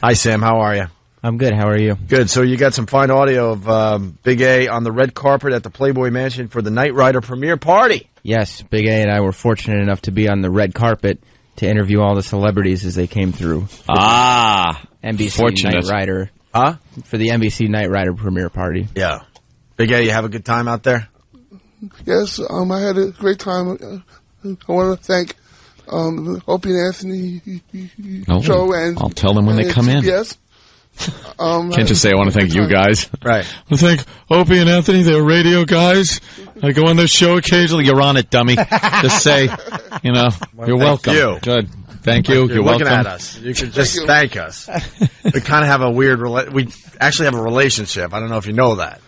Hi, Sam. How are you? I'm good. How are you? Good. So you got some fine audio of Big A on the red carpet at the Playboy Mansion for the Knight Rider premiere party. Yes, Big A and I were fortunate enough to be on the red carpet to interview all the celebrities as they came through. NBC fortunate. Knight Rider. Huh? For the NBC Knight Rider premiere party. Yeah. Big A, you have a good time out there? Yes, I had a great time. I want to thank Opie and Anthony show and I'll tell them when they come in. Yes. Can't just say I want to thank you guys. Right. I thank Opie and Anthony, they're radio guys. I go on their show occasionally. You're on it, dummy. Just say, you're welcome. You. Good. Thank you. You're welcome. looking at us. You can just thank us. We kind of have a weird we actually have a relationship. I don't know if you know that.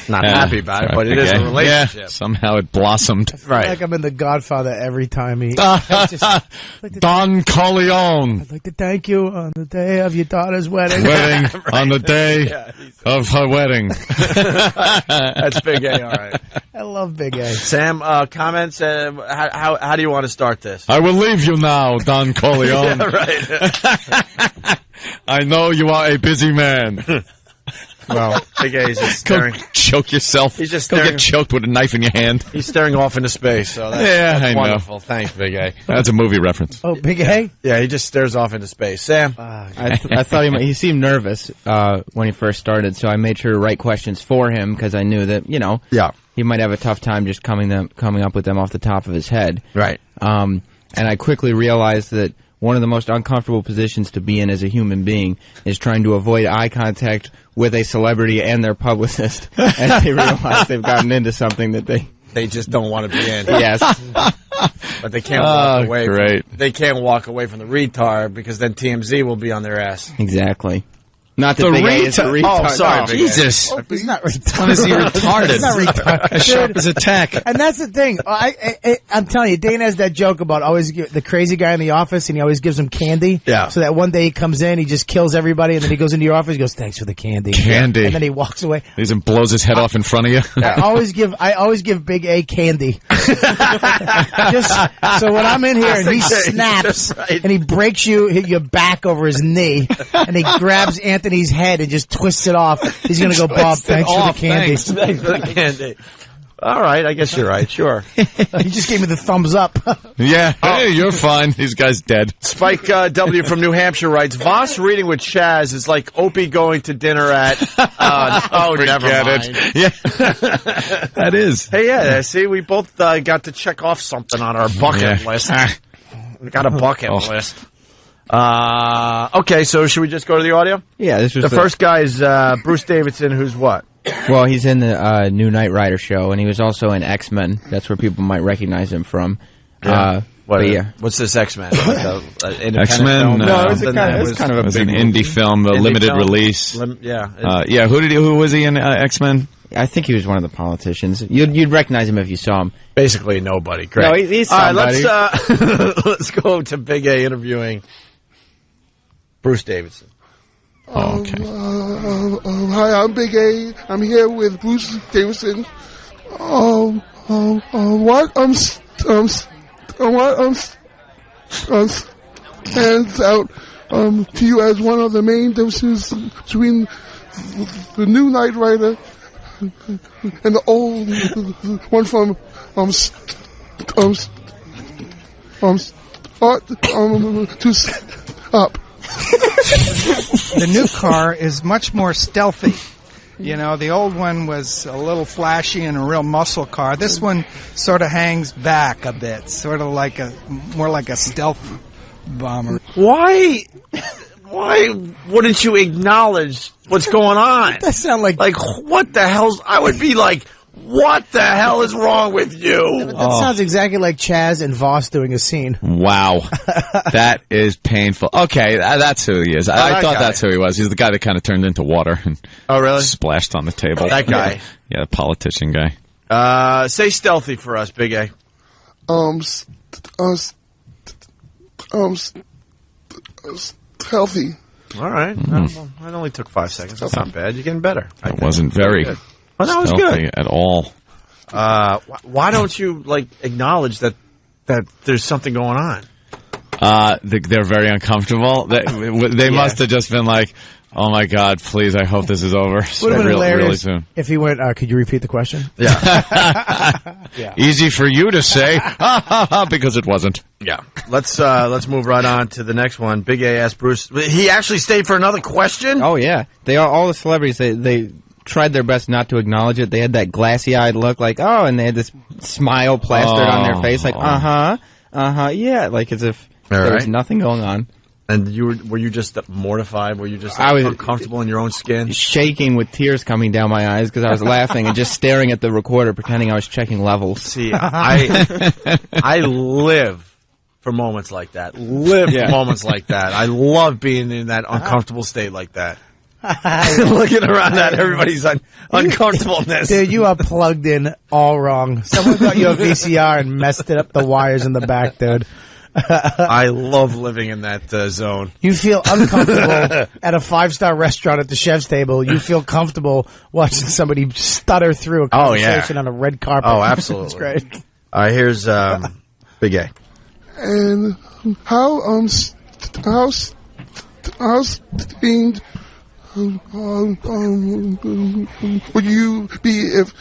Not happy about it, but it is a relationship. Yeah, somehow it blossomed. I feel like I'm in The Godfather every time he... Don Corleone. I'd like to thank you on the day of your daughter's wedding. On the day of her wedding. That's Big A, all right. I love Big A. Sam, comments? How do you want to start this? I will leave you now, Don Corleone. Yeah, right. I know you are a busy man. Well, Big A is just staring. Go choke yourself. He's just Go staring. get choked with a knife in your hand. He's staring off into space. So that's I wonderful. know. Thanks, Big A. That's a movie reference. Oh, Big A? Yeah, he just stares off into space. Sam? I thought he seemed nervous when he first started, so I made sure to write questions for him because I knew that, he might have a tough time just coming up with them off the top of his head. Right. And I quickly realized that one of the most uncomfortable positions to be in as a human being is trying to avoid eye contact with a celebrity and their publicist as they realize they've gotten into something that they just don't want to be in. Yes. But they can't walk away. Great. They can't walk away from the retard because then TMZ will be on their ass. Exactly. Not that Big A is a retard. Oh, sorry, Big A. Jesus. He's not retarded. When is he retarded? He's not retarded. As sharp as a tack. And that's the thing. I'm telling you, Dane has that joke about always the crazy guy in the office, and he always gives him candy. Yeah. So that one day he comes in, he just kills everybody, and then he goes into your office, he goes, "Thanks for the candy." Candy. And then he walks away. He blows his head off in front of you. I always give Big A candy. Just so when I'm in here and he snaps and he breaks your back over his knee, and he grabs Anthony's head and just twists it off, he's going to go, "Bob, thanks for the candy." Thanks for the candy. All right, I guess you're right. Sure. He just gave me the thumbs up. Yeah. Hey, you're fine. These guy's dead. Spike W. from New Hampshire writes, Voss reading with Chaz is like Opie going to dinner at... never mind. Yeah. That is. Hey, yeah, see, we both got to check off something on our bucket list. We got a bucket list. Okay, so should we just go to the audio? Yeah, this was the first guy is Bruce Davidson, who's what? Well, he's in the new Knight Rider show, and he was also in X-Men. That's where people might recognize him from. Yeah. What's this X-Men? X-Men? No, it was kind of a big indie film, a limited release. Who was he in X-Men? I think he was one of the politicians. You'd recognize him if you saw him. Basically nobody. Great. No, he's somebody. All right, let's go to Big A interviewing Bruce Davidson. Oh, okay. Hi, I'm Big A. I'm here with Bruce Davidson. Stands out to you as one of the main differences between the new Knight Rider and the old one from up. The new car is much more stealthy. The old one was a little flashy and a real muscle car. This one sort of hangs back a bit, sort of more like a stealth bomber. Why wouldn't you acknowledge what's going on? That sound like what the hell's? I would be like, what the hell is wrong with you? That sounds exactly like Chaz and Voss doing a scene. Wow. That is painful. Okay, that's who he is. I thought that's who he was. He's the guy that kind of turned into water and splashed on the table. That guy. Yeah, the politician guy. Say stealthy for us, Big A. Healthy. All right. It only took 5 seconds. That's not bad. You're getting better. It wasn't very well, that was good at all. Why don't you acknowledge that there's something going on? They're very uncomfortable. They must have just been like, oh my God, please, I hope this is over would have been hilarious really soon. If he went, could you repeat the question? Yeah. Easy for you to say, because it wasn't. Yeah. Let's move right on to the next one. Big A asked Bruce. He actually stayed for another question? Oh, yeah. All the celebrities, they tried their best not to acknowledge it. They had that glassy-eyed look like, oh, and they had this smile plastered on their face like, yeah, like as if there was nothing going on. And were you just mortified? Were you just uncomfortable in your own skin? Shaking with tears coming down my eyes because I was laughing and just staring at the recorder pretending I was checking levels. See, I live for moments like that. For moments like that. I love being in that uncomfortable state like that. Looking around at everybody's uncomfortableness. Dude, you are plugged in all wrong. Someone got you a VCR and messed it up the wires in the back, dude. I love living in that zone. You feel uncomfortable at a 5-star restaurant at the chef's table. You feel comfortable watching somebody stutter through a conversation on a red carpet. Oh, absolutely. That's great. All right, here's Big A. And how steamed would you be if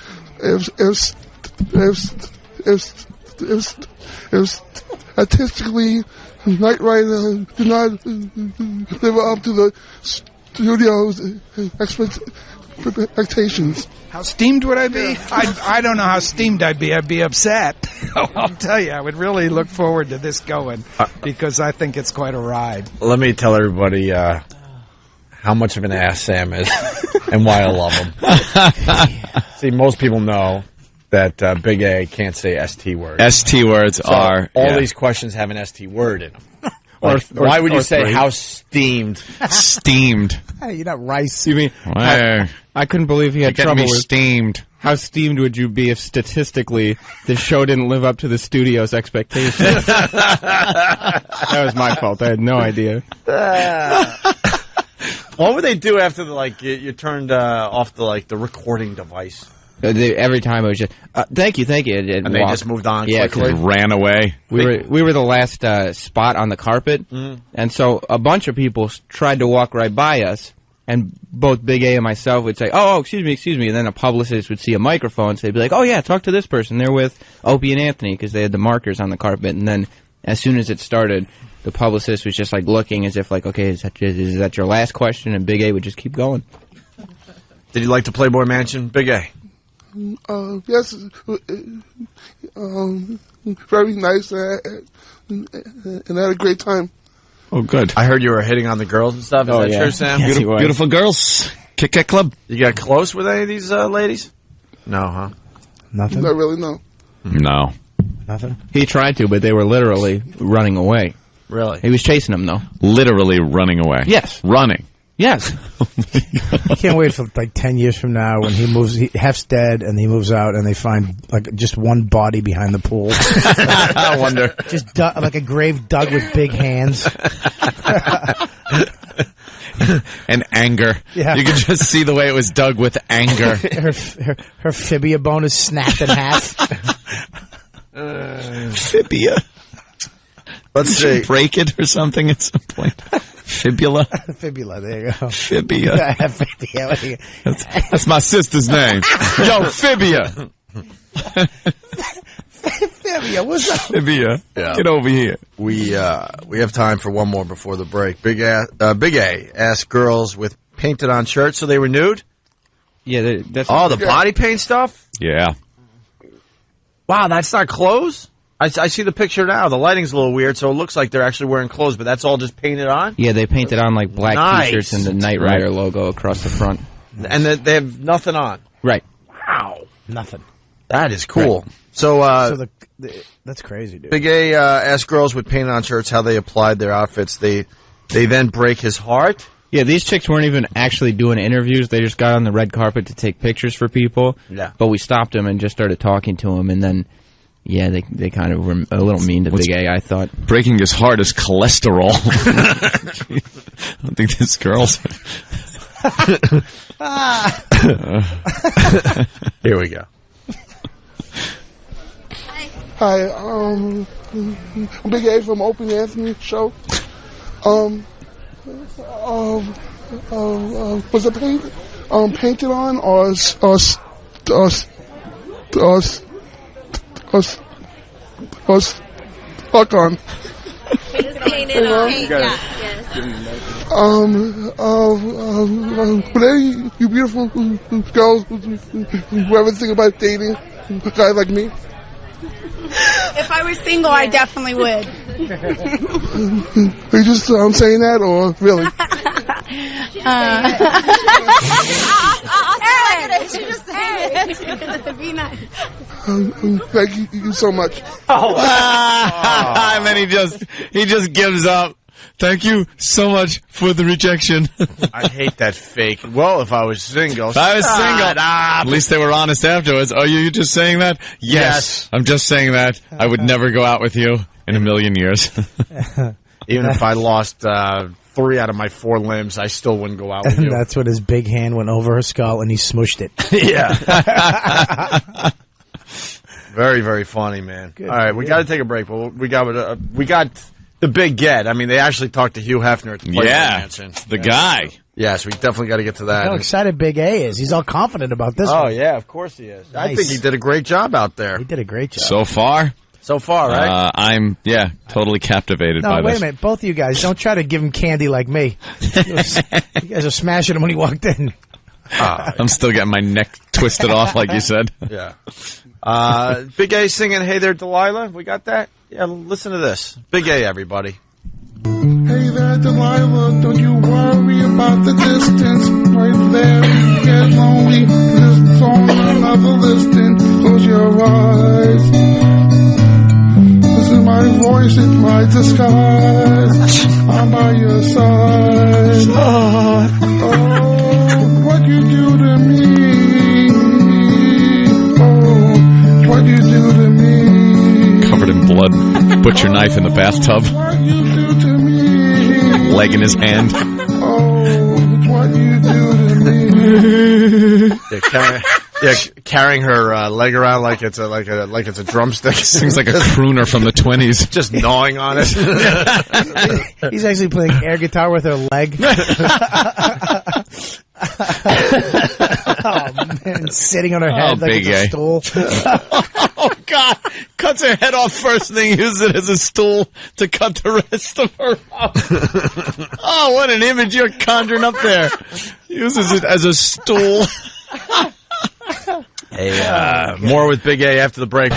statistically Knight Rider did not live up to the studio's expectations? How steamed would I be? I don't know how steamed I'd be. I'd be upset. I'll tell you, I would really look forward to this going because I think it's quite a ride. Let me tell everybody how much of an ass Sam is and why I love him. See, most people know that Big A can't say ST words. ST words are... All these questions have an ST word in them. Why would you say how steamed? Steamed. Hey, you're not rice. You mean... I couldn't believe he had trouble with... steamed. How steamed would you be if statistically the show didn't live up to the studio's expectations? That was my fault. I had no idea. What would they do after you turned off the recording device? Every time it was just thank you, and they just moved on. Yeah, quickly. Ran away. We were the last spot on the carpet, and so a bunch of people tried to walk right by us, and both Big A and myself would say, "Oh, excuse me," and then a publicist would see a microphone, so they'd be like, "Oh yeah, talk to this person. They're with Opie and Anthony," because they had the markers on the carpet, and then as soon as it started, the publicist was just looking as if okay, is that your last question? And Big A would just keep going. Did you like the Playboy Mansion, Big A? Yes, very nice, and I had a great time. Oh, good. I heard you were hitting on the girls and stuff. Is that true, Sam? Yes, beautiful girls. Kit Kat Club. You got close with any of these ladies? No, huh? Nothing? Not really, no. No. Nothing? He tried to, but they were literally running away. Really? He was chasing them, though. Literally running away. Yes. Running. Yes. I can't wait for 10 years from now when he moves. Hef's dead, and he moves out, and they find just one body behind the pool. I wonder. Just like a grave dug with big hands. And anger. Yeah. You can just see the way it was dug with anger. Her fibia bone is snapped in half. Fibia. Let's see. Break it or something at some point. Fibula. Fibula, there you go. Fibia. Fibia. That's my sister's name. Yo, Fibia. Fibia, what's up? Fibia. Yeah. Get over here. We have time for one more before the break. Big A asked girls with painted on shirts, so they were nude? Yeah, that's... Oh, the body paint stuff? Yeah. Wow, that's not clothes? I see the picture now. The lighting's a little weird, so it looks like they're actually wearing clothes, but that's all just painted on? Yeah, they painted on black Nice. T-shirts and the Knight Rider logo across the front. And they have nothing on? Right. Wow. Nothing. That is cool. Right. So that's crazy, dude. Big A asked girls with painted on shirts how they applied their outfits. They then break his heart? Yeah, these chicks weren't even actually doing interviews. They just got on the red carpet to take pictures for people. Yeah. But we stopped them and just started talking to them, and then... Yeah, they kind of were a little mean to Big A, I thought. Breaking his heart is cholesterol. I don't think this girl's... Here we go. Hi. Hi, I'm Big A from Opie and Anthony show. Was it painted on or stuck on? Painted on. Yeah. You beautiful girls who ever think about dating a guy like me? If I was single, I definitely would. Are you just saying that, or really? Be nice. Thank you so much. And then he just gives up. Thank you so much for the rejection. I hate that fake. Well, if I was single. If I was single. At least they were honest afterwards. Are you just saying that? Yes. I'm just saying that. I would never go out with you in a million years. Even if I lost 3 out of my 4 limbs, I still wouldn't go out with you. That's when his big hand went over her skull and he smooshed it. Yeah. Very, very funny, man. Good. All right, we got to take a break, but we got the big get. I mean, they actually talked to Hugh Hefner at the Playboy Mansion. The guy. Yes, we definitely got to get to that. How excited Big A is. He's all confident about this one. Oh, yeah, of course he is. Nice. I think he did a great job out there. He did a great job. So far, right? I'm, totally captivated by this. No, wait a minute. Both of you guys, don't try to give him candy like me. You guys are smashing him when he walked in. I'm still getting my neck twisted off, like you said. Yeah. Big A singing Hey There, Delilah. We got that? Yeah, listen to this. Big A, everybody. Hey there, Delilah, don't you worry about the distance. Right there, you get lonely. This song, another listing. Close your eyes. Listen to my voice, it's my disguise. I'm by your side. Oh, what you do to me? Oh, what you do to me? Covered in blood. Butcher knife in the bathtub. What you do to me? Leg in his hand. Oh, what you do to me? Carrying her leg around like it's a drumstick. Seems like a crooner from the 20s. Just gnawing on it. He's actually playing air guitar with her leg. Oh, man. Sitting on her head like it's a stool. Oh, God. Cuts her head off first thing, uses it as a stool to cut the rest of her off. Oh, what an image you're conjuring up there. Uses it as a stool. Hey, more with Big A after the break.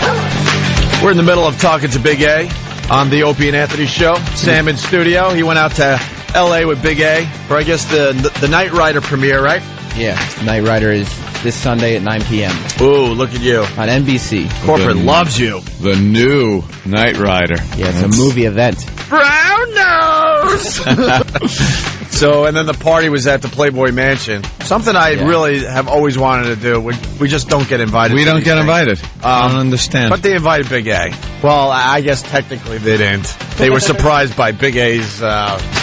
We're in the middle of talking to Big A on the Opie and Anthony show. Sam in studio. He went out to L.A. with Big A for, I guess, the Knight Rider premiere, right? Yeah, Knight Rider is this Sunday at 9 p.m. Ooh, look at you. On NBC. Corporate loves you. The new Knight Rider. Yeah, it's a movie event. Brown nose! So, and then the party was at the Playboy Mansion. Something I really have always wanted to do. We just don't get invited. We don't get invited. I don't understand. But they invited Big A. Well, I guess technically they didn't. They were surprised by Big A's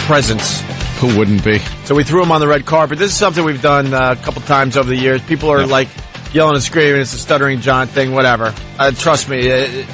presence. Who wouldn't be? So we threw him on the red carpet. This is something we've done a couple times over the years. People are like yelling and screaming. It's a Stuttering John thing, whatever. Trust me.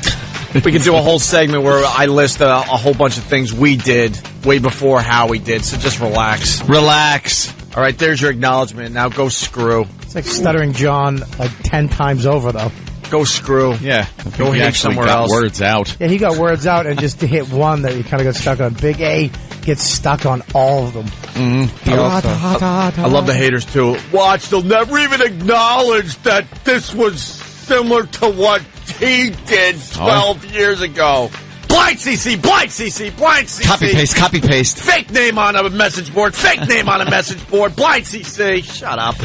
We could do a whole segment where I list a whole bunch of things we did way before Howie did. So just relax. Relax. All right, there's your acknowledgement. Now go screw. It's like Stuttering John like 10 times over, though. Go screw. Yeah. Go hit somewhere else. Words out. Yeah, he got words out and just to hit one that he kind of got stuck on. Big A gets stuck on all of them. Mm-hmm. I love the haters, too. Watch, they'll never even acknowledge that this was similar to what he did 12 years ago. Blind CC, blind CC, blind CC. Copy paste, copy paste. Fake name on a message board, fake name on a message board. Blind CC. Shut up.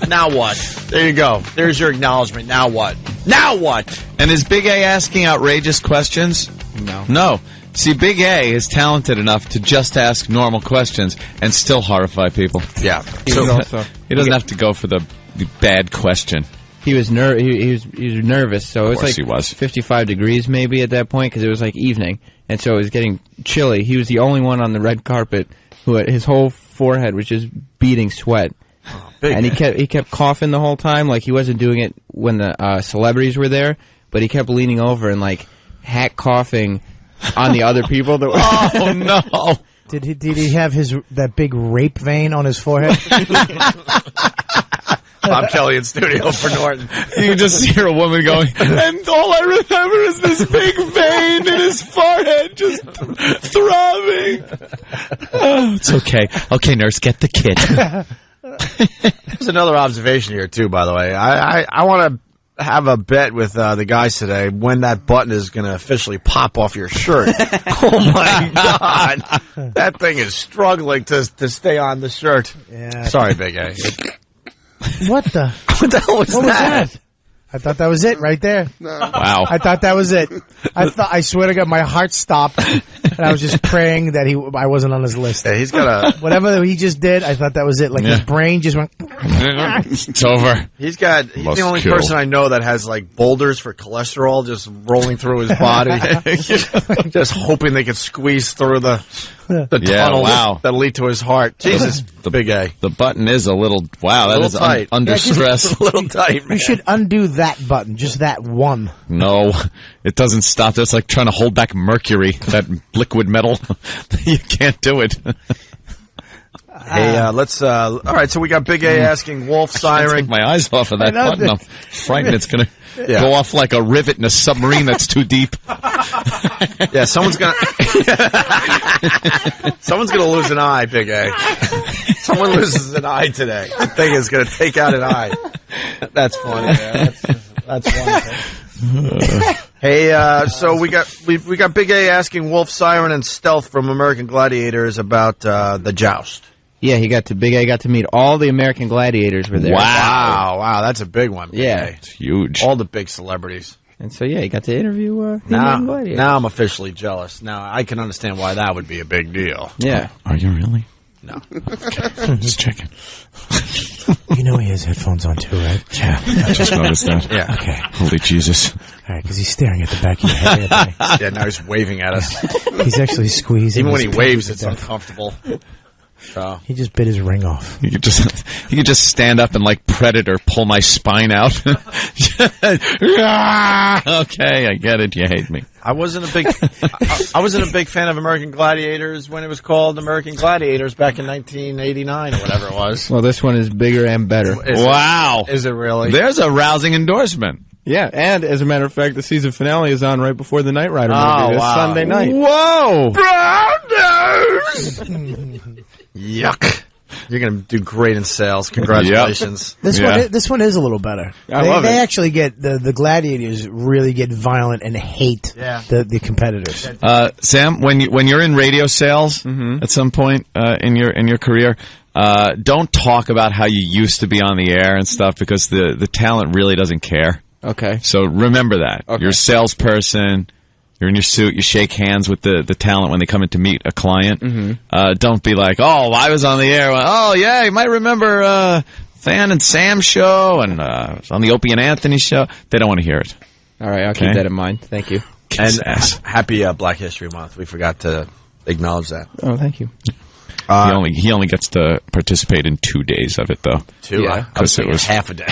Now what? There you go. There's your acknowledgement. Now what? Now what? And is Big A asking outrageous questions? No. No. See, Big A is talented enough to just ask normal questions and still horrify people. Yeah. So he doesn't have to go for the bad question. He was he was nervous, so it was like 55 degrees maybe at that point because it was like evening, and so it was getting chilly. He was the only one on the red carpet who his whole forehead was just beating sweat, and he kept coughing the whole time, like he wasn't doing it when the celebrities were there. but he kept leaning over and like hack coughing on the other people. That were Oh no! Did he have that big rape vein on his forehead? Bob Kelly in studio for Norton. You can just hear a woman going, and all I remember is this big vein in his forehead just throbbing. Oh, it's okay. Okay, nurse, get the kit. There's another observation here, too, by the way. I want to have a bet with the guys today when that button is going to officially pop off your shirt. Oh, my God. That thing is struggling to stay on the shirt. Yeah. Sorry, Big A. What the hell was that? I thought that was it right there. Wow. I thought that was it. I swear to God, my heart stopped, and I was just praying that I wasn't on his list. Yeah, he's got whatever he just did. I thought that was it. Like his brain just went. It's over. He's the only person I know that has like boulders for cholesterol just rolling through his body. Just hoping they could squeeze through the tunnel that'll lead to his heart. Jesus, the Big A. The button is a little, that is tight. Under stress. A little tight, man. You should undo that button, just that one. No, it doesn't stop. It's like trying to hold back mercury, that liquid metal. You can't do it. Hey, let's, all right, so we got Big A asking Wolf Siren. Take my eyes off of that button. I'm frightened it's going to go off like a rivet in a submarine that's too deep. Yeah, someone's gonna lose an eye, Big A. Someone loses an eye today. The thing is gonna take out an eye. That's funny, man. That's wonderful. Hey, so we got Big A asking Wolf Siren and Stealth from American Gladiators about the joust. Yeah, Big A got to meet all the American Gladiators were there. Wow, that's a big one. Big A. It's huge. All the big celebrities. And so, he got to interview the American Gladiators. Now I'm officially jealous. Now I can understand why that would be a big deal. Yeah. Are you really? No. Okay. Just checking. You know he has headphones on too, right? Yeah, I just noticed that. Yeah. Okay. Holy Jesus. All right, because he's staring at the back of your head. Yeah, now he's waving at us. He's actually squeezing. Even when he his waves, pinky it's to death. uncomfortable. So. He just bit his ring off. You could just stand up and like Predator pull my spine out. Okay, I get it. You hate me. I wasn't a big fan of American Gladiators when it was called American Gladiators back in 1989 or whatever it was. Well, this one is bigger and better. Wow. Is it really? There's a rousing endorsement. Yeah, and as a matter of fact, the season finale is on right before the Knight Rider movie this Sunday night. Whoa! Yuck. You're going to do great in sales. Congratulations. Yep. This one is a little better. I love it. They actually get the gladiators really get violent and hate the competitors. Sam, when you're in radio sales at some point in your career, don't talk about how you used to be on the air and stuff because the talent really doesn't care. Okay. So remember that. Okay. You're a salesperson. You're in your suit. You shake hands with the talent when they come in to meet a client. Mm-hmm. Don't be like, oh, I was on the air. Oh, yeah, you might remember Fan and Sam's show and on the Opie and Anthony show. They don't want to hear it. All right, I'll keep that in mind. Thank you. And happy Black History Month. We forgot to acknowledge that. Oh, thank you. He only gets to participate in 2 days of it, though. 2? Yeah, because it was half a day.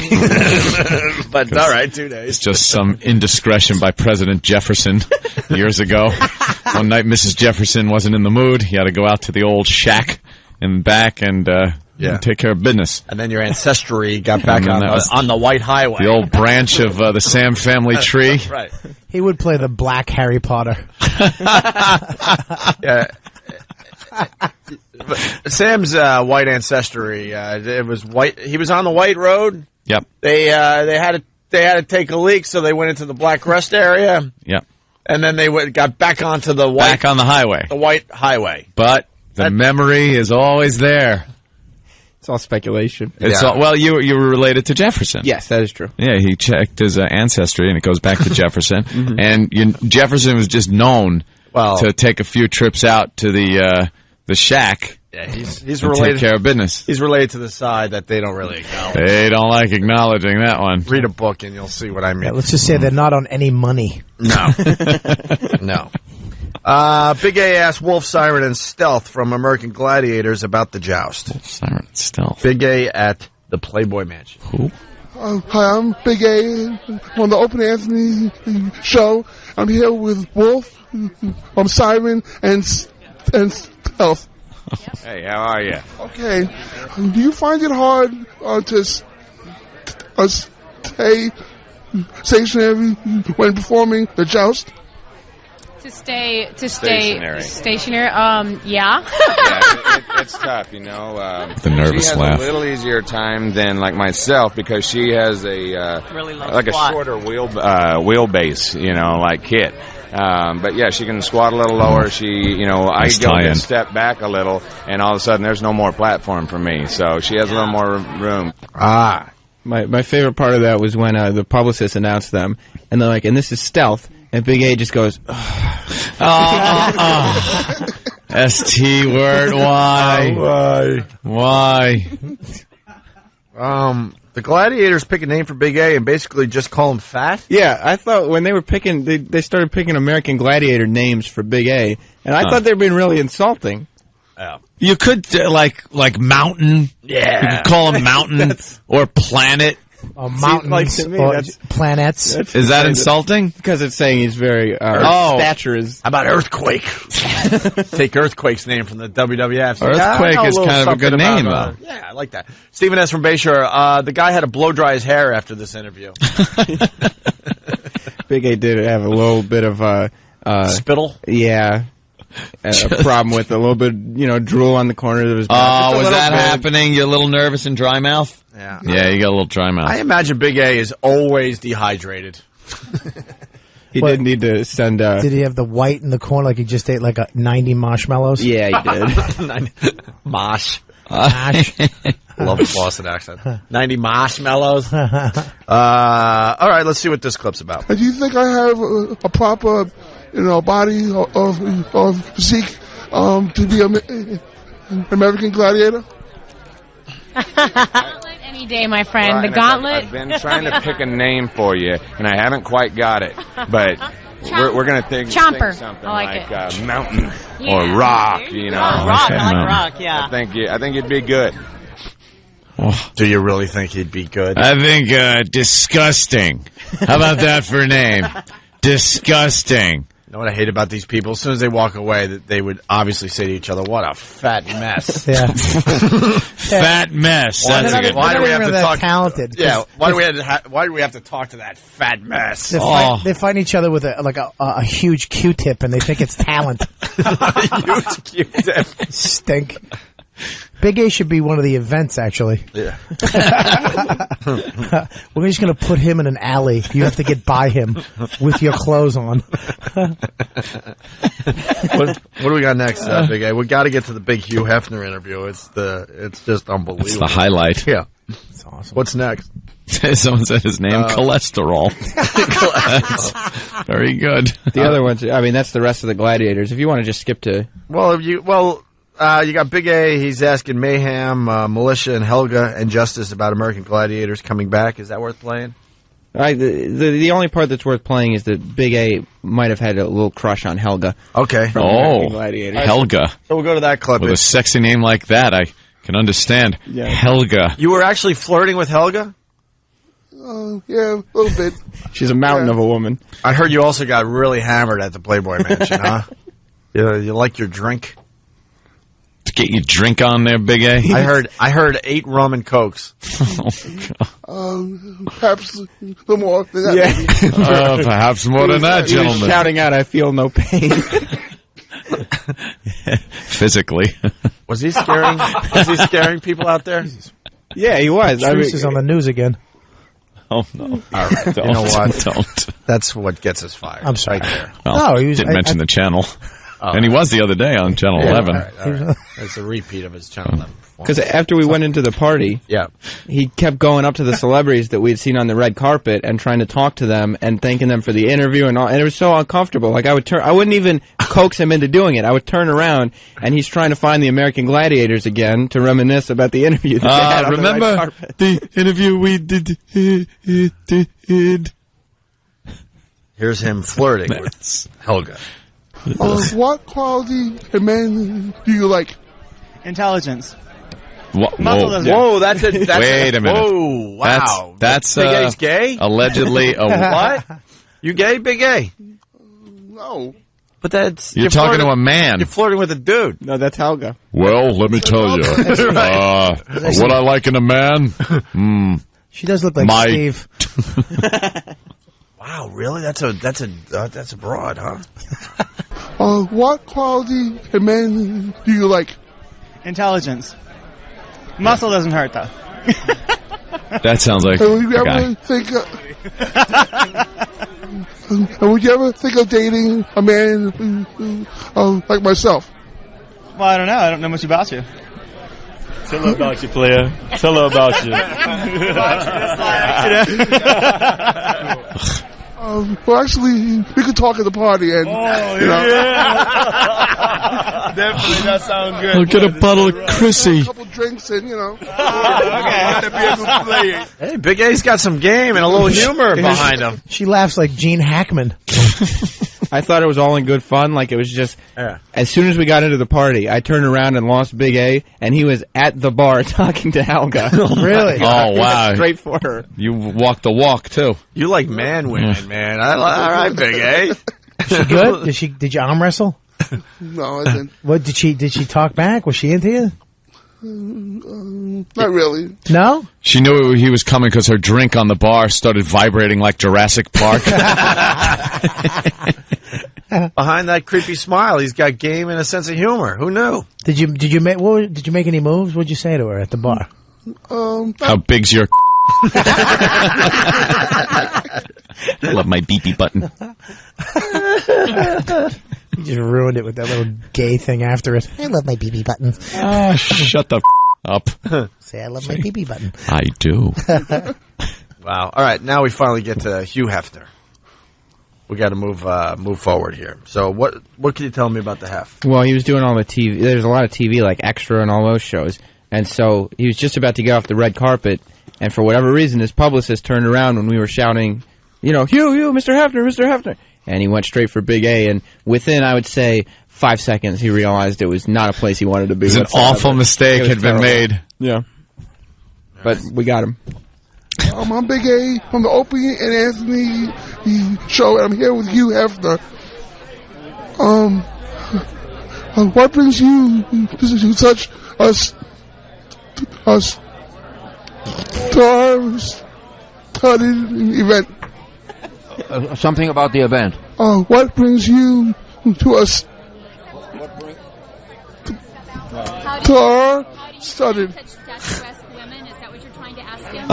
But all right, 2 days. It's just some indiscretion by President Jefferson years ago. One night, Mrs. Jefferson wasn't in the mood. He had to go out to the old shack in back and take care of business. And then your ancestry got back on the White Highway. The old branch of the Sam family tree. Right. He would play the Black Harry Potter. Yeah. Sam's white ancestry. It was white. He was on the White Road. Yep. They had to take a leak, so they went into the Black Rest area. Yep. And then they got back onto the white. Back on the highway. The White Highway. But the memory is always there. It's all speculation. It's all, you were related to Jefferson. Yes, that is true. Yeah, he checked his ancestry, and it goes back to Jefferson. And Jefferson was just known to take a few trips out to the shack. Yeah, he's related. Take care of business. He's related to the side that they don't really acknowledge. They don't like acknowledging that one. Read a book and you'll see what I mean. Yeah, let's just say they're not on any money. No. No. Big A asked Wolf, Siren, and Stealth from American Gladiators about the joust. Wolf, Siren, and Stealth. Big A at the Playboy Mansion. Who? Hi, I'm Big A on the Opie and Anthony show. I'm here with Wolf, Siren, and Stealth. Hey, how are you? Okay. Do you find it hard to stay stationary when performing the joust? To stay Stationary. Yeah. It's tough, you know. The nervous she has laugh. a little easier time than like myself because she has a Really low like squat. a shorter wheelbase, you know, like Kit. But yeah, she can squat a little lower. She, you know, Nice I go tie-in. to step back a little, and all of a sudden there's no more platform for me. So she has a little more room. My favorite part of that was when the publicist announced them, and they're like, and this is Stealth, and Big A just goes, ST word. Why? The Gladiators pick a name for Big A and basically just call him Fat. yeah, I thought when they were picking, they started picking American Gladiator names for Big A, and I thought they were being really insulting. You could like Mountain. Yeah. You could call him Mountain or Planet. Mountains like, to me, or that's- planets. Is that insulting? Because it's saying he's very, stature is... How about Earthquake? Take Earthquake's name from the WWF. So, Earthquake I know is little kind of a good something name, about, yeah, I like that. Stephen S. from Bayshore. The guy had to blow dry his hair after this interview. Big A did have a little bit of, Spittle? yeah, a problem with a little bit, drool on the corner of his mouth. Oh, was Just a that little bit. happening? You're a little nervous and dry mouth? Yeah. Yeah, you got a little dry mouth. I imagine Big A is always dehydrated. He did need to send, Did he have the white in the corner like he just ate like 90 marshmallows? yeah, he did. Mosh. Mash. Love the Boston accent. 90 marshmallows. All right, let's see what this clip's about. Do you think I have a proper, body of physique to be an American Gladiator? Any day, my friend. Right, The and gauntlet. I've been trying to pick a name for you, and I haven't quite got it. But we're going to think Chomper. something I like like Mountain Yeah. or Rock, Rock, I like rock, yeah. I think you'd be good. Do you really think he'd be good? I think disgusting. How about that for a name? Disgusting. You know what I hate about these people? As soon as they walk away, that they would obviously say to each other, "What a fat mess." Yeah. Fat mess. That's a good Why do we have to that talk? talented? Yeah. Why do we have to talk to that fat mess? They find each other with a huge Q-tip, and they think it's talent. Huge Q-tip. Stink. Big A should be one of the events, actually. Yeah. We're just going to put him in an alley. You have to get by him with your clothes on. What do we got next, Big A? We got to get to the big Hugh Hefner interview. It's just unbelievable. It's the highlight. Yeah. It's awesome. What's next? Someone said his name, cholesterol. That's very good. The other ones, I mean, that's the rest of the Gladiators. If you want to just skip to... You got Big A. He's asking Mayhem, Militia, and Helga and Justice about American Gladiators coming back. Is that worth playing? The only part that's worth playing is that Big A might have had a little crush on Helga. Okay. From American Oh, Gladiators. Helga. So we'll go to that clip. With a sexy name like that, I can understand. Yeah. Helga. You were actually flirting with Helga? Yeah, a little bit. She's a mountain of a woman. I heard you also got really hammered at the Playboy Mansion, huh? You like your drink? To get your drink on there, Big A. I heard 8 rum and cokes. Perhaps a little more than that. Yeah. Perhaps more than that, He was gentlemen. shouting out, "I feel no pain." Physically. Was he scaring people out there? Yeah, he was. Truce is on the news again. Oh, no. All right. Don't, You know what? Don't. That's what gets us fired. I'm sorry. Right there. Well, No, he was- didn't mention the channel. And he was the other day on Channel 11. All right. It's a repeat of his Channel 11 Because performance. after we went into the party, Yeah. he kept going up to the celebrities that we had seen on the red carpet and trying to talk to them and thanking them for the interview and all. And it was so uncomfortable. Like I wouldn't even coax him into doing it. I would turn around and he's trying to find the American Gladiators again to reminisce about the interview that they had on the red Remember carpet. the interview we did? Here's him flirting with Helga. What quality of men do you like? Intelligence. Whoa, that's a... Wait a minute. Whoa, wow. That's Big A's gay? Allegedly a... What? You gay, Big A? No. But that's... You're talking to a man. You're flirting with a dude. No, that's Helga. Well, let me tell you. What I like in a man... She does look like Steve. Wow, really? That's a broad, huh? What quality of men do you like? Intelligence. Muscle doesn't hurt, though. That sounds like Would you a guy. ever think? Would you ever think of dating a man like myself? Well, I don't know. I don't know much about you. Tell her about you, player. Tell her about you. Well, actually, we could talk at the party, and Definitely, that sounds good. I'll get a bottle of Chrissy. a couple drinks, and Hey, Big A's got some game and a little humor behind him. She laughs like Gene Hackman. I thought it was all in good fun. Like, it was just, as soon as we got into the party, I turned around and lost Big A, and he was at the bar talking to Helga. Really? Oh, wow. Straight for her. You walked the walk, too. You like man women, man. All right, Big A. She good? Did you arm wrestle? No, I didn't. What did she talk back? Was she into you? Not really. No? She knew he was coming because her drink on the bar started vibrating like Jurassic Park. Behind that creepy smile, he's got game and a sense of humor. Who knew? Did you make any moves? What'd you say to her at the bar? How big's your... I love my beepy button. You just ruined it with that little gay thing after it. I love my BB buttons. Shut the up. Say I love my BB button. I do. Wow. All right, now we finally get to Hugh Hefner. We got to move forward here. So what can you tell me about the Hef? Well, he was doing all the TV. There's a lot of TV, like Extra and all those shows. And so he was just about to get off the red carpet, and for whatever reason, his publicist turned around when we were shouting, Hugh, Mr. Hefner, Mr. Hefner. And he went straight for Big A, and within, I would say, 5 seconds, he realized it was not a place he wanted to be. It was an awful mistake had been made. Yeah. But we got him. I'm Big A from the Opie and Anthony show, and I'm here with Hugh Hefner. What brings you to such us to our studied event? Something about the event. What brings you to us to our studied?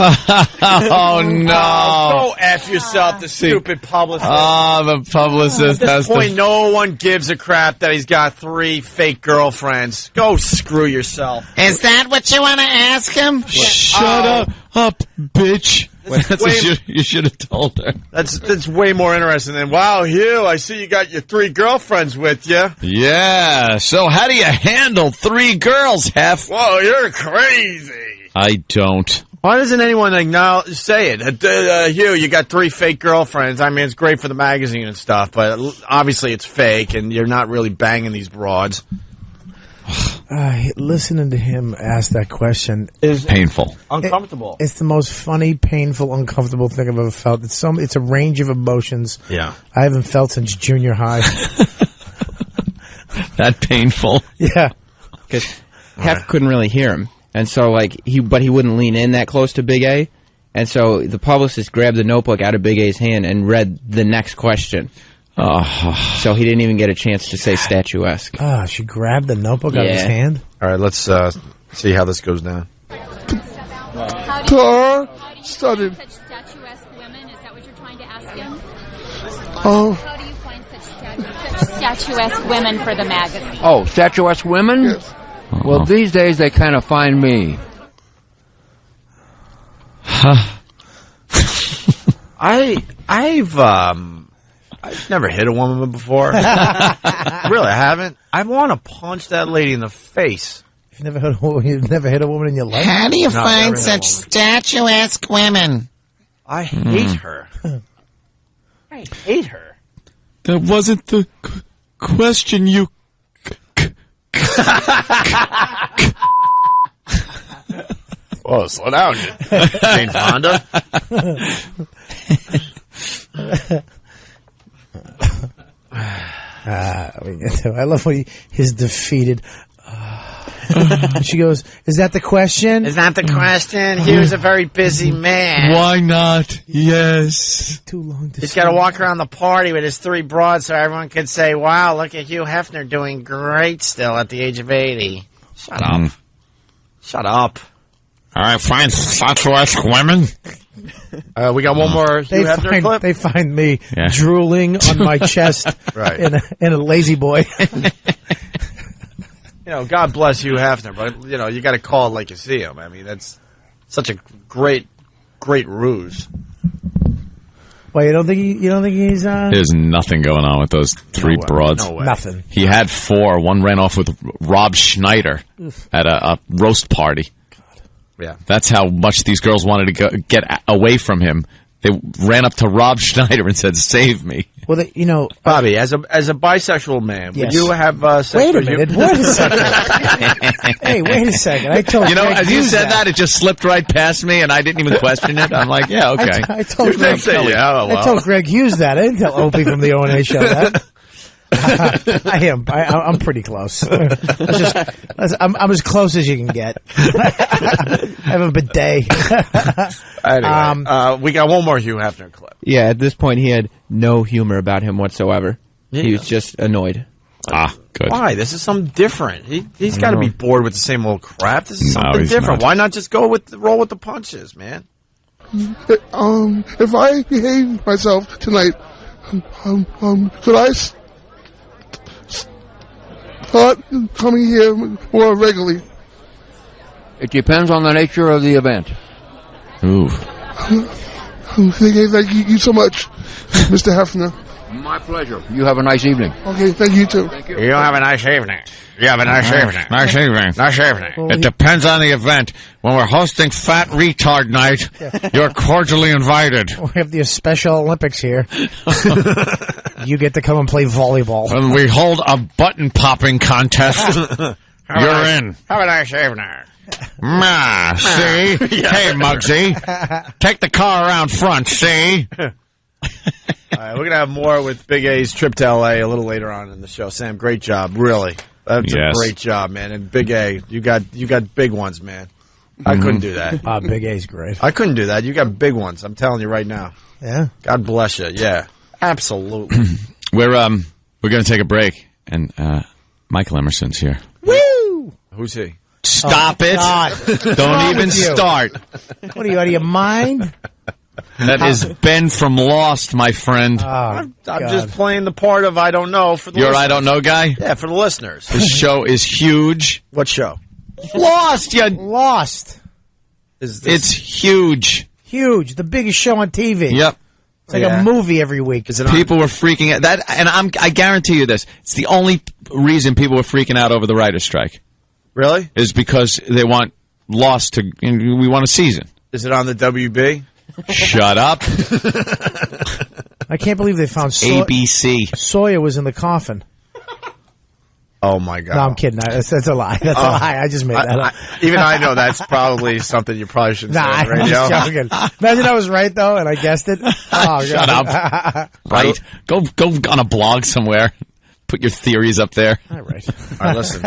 Oh, no. Go F yourself, the stupid publicist. Oh, the publicist At has this point, to... no one gives a crap that he's got 3 fake girlfriends. Go screw yourself. Is that what you want to ask him? Shut up, bitch. That's what you should have told her. That's way more interesting than, wow, Hugh, I see you got your 3 girlfriends with you. Yeah, so how do you handle 3 girls, Hef? Whoa, you're crazy. I don't. Why doesn't anyone say it? Hugh, you got 3 fake girlfriends. I mean, it's great for the magazine and stuff, but obviously it's fake, and you're not really banging these broads. Listening to him ask that question is painful, uncomfortable. It's the most funny, painful, uncomfortable thing I've ever felt. It's a range of emotions. Yeah, I haven't felt since junior high. That painful. Yeah, because Hef couldn't really hear him, and so he wouldn't lean in that close to Big A, and so the publicist grabbed the notebook out of Big A's hand and read the next question. So he didn't even get a chance to say statuesque. She grabbed the notebook out of his hand? All right, let's see how this goes down. To our studied. Such statuesque women? Is that what you're trying to ask him? How do you find such statuesque women for the magazine? Oh, statuesque women? Yes. Well, these days they kind of find me. I've never hit a woman before. Really, I haven't. I want to punch that lady in the face. You've never hit a woman in your life? How do you find such statuesque women? I hate her. I hate her. That wasn't the question, you... Oh, slow down, Jane Fonda. I love when his defeated. She goes, "Is that the question? Is that the question? He was a very busy man. Why not? Yes. Too long to He's got to walk around the party with his 3 broads so everyone can say, wow, look at Hugh Hefner doing great still at the age of 80. Shut up. Shut up. All right, find statuesque women. We got one more Hugh Hefner clip. They find me drooling on my chest in a lazy boy. You know, God bless Hugh Hefner, but, you know, you got to call it like you see him. I mean, that's such a great ruse. Well, you don't think he's There's nothing going on with those 3 broads. No way. Nothing. He had 4. One ran off with Rob Schneider at a roast party. God. Yeah. That's how much these girls wanted to get away from him. They ran up to Rob Schneider and said, "Save me." Well, you know, Bobby, as a bisexual man, yes. would you have sex Wait a with minute. you? Wait a second. Hey, wait a second. I told you know, Greg as you Hughes said that, it just slipped right past me, and I didn't even question it. I'm like, yeah, okay. I told Greg. I told Greg Hughes that. I didn't tell Opie from the O&A show that. I'm pretty close. I'm as close as you can get. I have a bidet. Anyway, we got one more Hugh Hefner clip. Yeah, at this point, he had no humor about him whatsoever. Yeah. He was just annoyed. Good. Why? This is something different. He's got to be bored with the same old crap. This is something different. Not. Why not just roll with the punches, man? If I behave myself tonight, could I start coming here more regularly? It depends on the nature of the event. Ooh. Thank you so much, Mr. Hefner. My pleasure. You have a nice evening. Okay, thank you too. Thank you. You have a nice evening. You have a nice evening. Nice evening. Nice evening. Well, It depends on the event. When we're hosting Fat Retard Night, you're cordially invited. We have the Special Olympics here. You get to come and play volleyball. When we hold a button popping contest, you're in. Have a nice evening. See? Hey, Muggsy. Take the car around front, see? All right, we're going to have more with Big A's trip to L.A. a little later on in the show. Sam, great job, really. That's a great job, man. And Big A, you got big ones, man. I couldn't do that. Big A's great. I couldn't do that. You got big ones. I'm telling you right now. Yeah. God bless you. Yeah, absolutely. We're going to take a break, and Michael Emerson's here. Woo! Who's he? Stop it! God. Don't even start. What are you, out of your mind? That is Ben from Lost, my friend. I'm just playing the part of I don't know for the You're listeners. I don't know guy? Yeah, for the listeners. This show is huge. What show? Lost, you... Lost. It's huge. Huge. The biggest show on TV. Yep. It's like a movie every week. Is it on? People were freaking out. And I guarantee you this. It's the only reason people were freaking out over the writer's strike. Really? Is because they want Lost to... We want a season. Is it on the WB? Shut up. I can't believe they found ABC. Sawyer was in the coffin. Oh, my God. No, I'm kidding. That's a lie. That's a lie. I just made that up. Even I know that's probably something you probably shouldn't say on the I'm radio. just joking. Imagine I was right, though, and I guessed it. Oh, Shut up. Right. Go on a blog somewhere. Put your theories up there. All right. All right, listen.